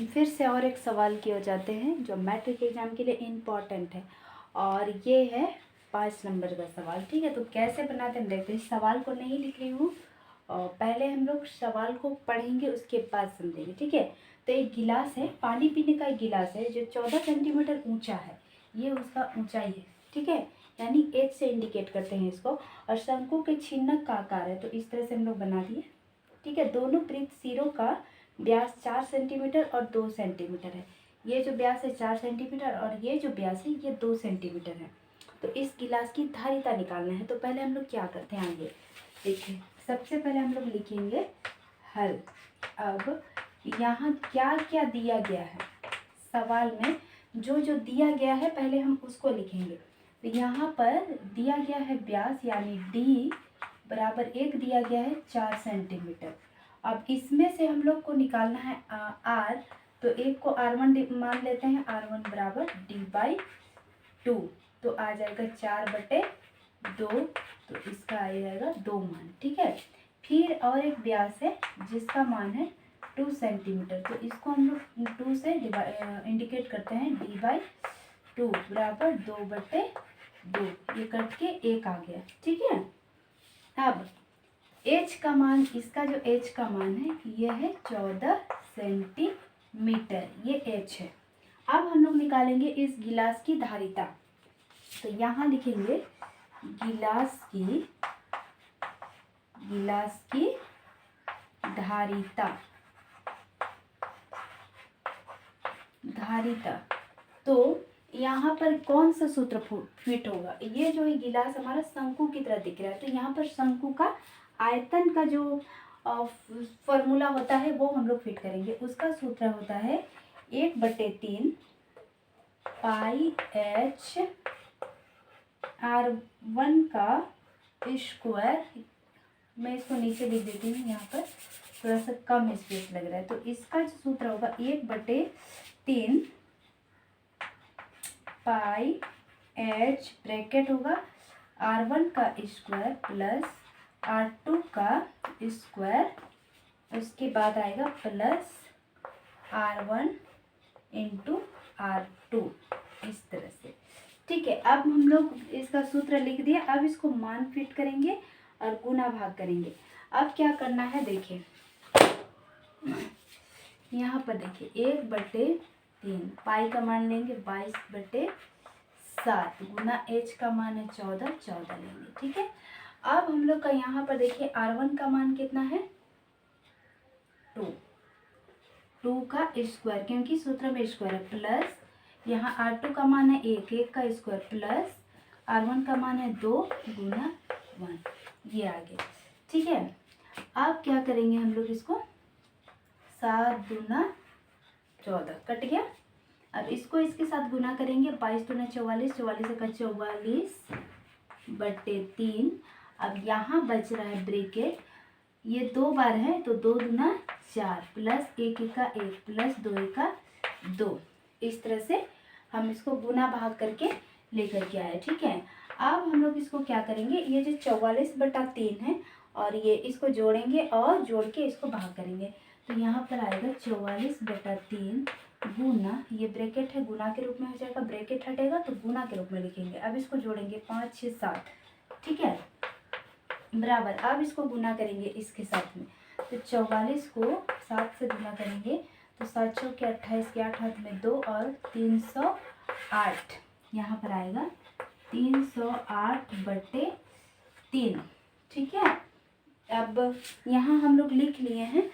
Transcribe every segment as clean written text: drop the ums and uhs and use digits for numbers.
फिर से और एक सवाल की ओर जाते हैं जो मैट्रिक एग्जाम के लिए इम्पॉर्टेंट है, और ये है 5 नंबर का सवाल। ठीक है, तो कैसे बनाते हैं देखते हैं। इस सवाल को नहीं लिख रही हूँ, और पहले हम लोग सवाल को पढ़ेंगे, उसके बाद समझेंगे। ठीक है, तो एक गिलास है, पानी पीने का एक गिलास है जो 14 सेंटीमीटर ऊंचा है, ये उसका ऊंचाई है। ठीक है, यानी एच से इंडिकेट करते हैं इसको, और शंकु के छिन्नक का आकार है, तो इस तरह से हम लोग बना दिए। ठीक है, दोनों वृत्त सिरों का व्यास 4 सेंटीमीटर और 2 सेंटीमीटर है। ये जो व्यास है 4 सेंटीमीटर और ये जो व्यास है ये 2 सेंटीमीटर है। तो इस गिलास की धारिता निकालना है। तो पहले हम लोग क्या करते हैं, आगे देखिए। सबसे पहले हम लोग लिखेंगे हल। अब यहाँ क्या क्या दिया गया है सवाल में, जो जो दिया गया है पहले हम उसको लिखेंगे। तो यहाँ पर दिया गया है व्यास यानी d बराबर 1 दिया गया है 4 सेंटीमीटर। अब इसमें से हम लोग को निकालना है r, तो एक को r1 मान लेते हैं, r1 बराबर d/2, तो आ जाएगा 4/2, तो इसका आ जाएगा 2 मान। ठीक है, फिर और एक व्यास है जिसका मान है 2 सेंटीमीटर, तो इसको हम लोग 2 से इंडिकेट करते हैं, d/2 बराबर 2/2, ये कट के 1 आ गया। ठीक है, अब h का मान, इसका जो h का मान है यह है 14 सेंटीमीटर, ये h है। अब हम लोग निकालेंगे इस गिलास की धारिता। तो यहाँ लिखेंगे गिलास की धारिता। तो यहाँ पर कौन सा सूत्र फिट होगा, ये जो है गिलास हमारा शंकु की तरह दिख रहा है, तो यहाँ पर शंकु का आयतन का जो फॉर्मूला होता है वो हम लोग फिट करेंगे। उसका सूत्र होता है 1/3 पाई h r1 का स्क्वायर। मैं इसको नीचे लिख देती हूँ, यहाँ पर थोड़ा सा कम स्पेस लग रहा है, तो इसका जो सूत्र होगा 1/3 पाई h ब्रैकेट होगा r1 का स्क्वायर प्लस r2 का स्क्वायर, उसके बाद आएगा प्लस r1 इंटू r2, इस तरह से। ठीक है, अब हम लोग इसका सूत्र लिख दिया। अब इसको मान फिट करेंगे और गुना भाग करेंगे। अब क्या करना है देखिए, यहाँ पर देखिए 1/3 पाई का मान लेंगे 22/7 गुना h का मान है 14 लेंगे। ठीक है, अब हम लोग का यहाँ पर देखिए r1 का मान कितना है 2 का स्क्वायर, क्योंकि सूत्र में स्क्वायर है, प्लस यहाँ r2 का मान है 1 का स्क्वायर प्लस r1 का मान है 2 गुना 1, ये आ गया। ठीक है, अब क्या करेंगे हम लोग इसको 7 दूना 14 कट गया। अब इसको इसके साथ गुना करेंगे, 22 दूना 44, 44 का 44/3। अब यहाँ बच रहा है ब्रैकेट, ये 2 बार है तो 2 दूना 4 प्लस 1 का 1 प्लस 2 का 2, इस तरह से हम इसको गुना भाग करके लेकर के आए। ठीक है, अब हम लोग इसको क्या करेंगे, ये जो 44/3 है और ये इसको जोड़ेंगे और जोड़ के इसको भाग करेंगे, तो यहाँ पर आएगा 44/3 गुना, ये ब्रैकेट है गुना के रूप में हो जाएगा, ब्रैकेट हटेगा तो गुना के रूप में लिखेंगे। अब इसको जोड़ेंगे 5 6 7, ठीक है, बराबर। अब इसको गुना करेंगे इसके साथ में, तो 44 को 7 से गुना करेंगे तो 7 के 28 के 8 हाथ में 2 और 308, यहाँ पर आएगा 308/3। ठीक है, अब यहाँ हम लोग लिख लिए हैं।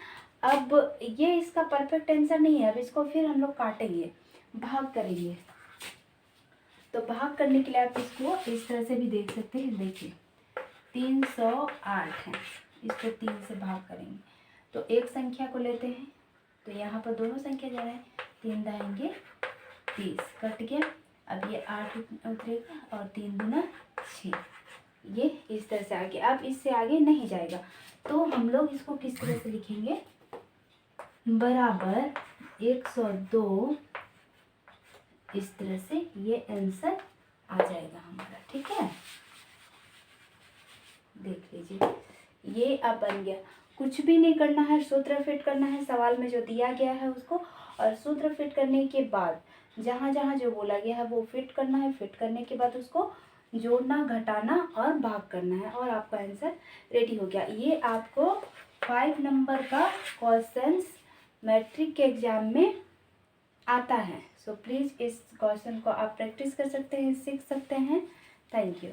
अब ये इसका परफेक्ट आंसर नहीं है, अब इसको फिर हम लोग काटेंगे, भाग करेंगे। तो भाग करने के लिए आप इसको इस तरह से भी देख सकते हैं। देखिए 308 है, इसको 3 से भाग करेंगे तो एक संख्या को लेते हैं, तो यहाँ पर दोनों संख्या जा रहे हैं, 3 दाएंगे 30 कट गया। अब ये 8 उतरेगा और 3 दूना 6, ये इस तरह से आगे। अब इससे आगे नहीं जाएगा, तो हम लोग इसको किस तरह से लिखेंगे, बराबर 102, इस तरह से ये आंसर आ जाएगा हमारा। ठीक है, देख लीजिए ये अब बन गया। कुछ भी नहीं करना है, सूत्र फिट करना है सवाल में जो दिया गया है उसको, और सूत्र फिट करने के बाद जहाँ जहाँ जो बोला गया है वो फिट करना है। फिट करने के बाद उसको जोड़ना, घटाना और भाग करना है, और आपका आंसर रेडी हो गया। ये आपको 5 नंबर का क्वेश्चंस मैट्रिक के एग्ज़ाम में आता है। सो प्लीज़ इस क्वेश्चन को आप प्रैक्टिस कर सकते हैं, सीख सकते हैं। Thank you.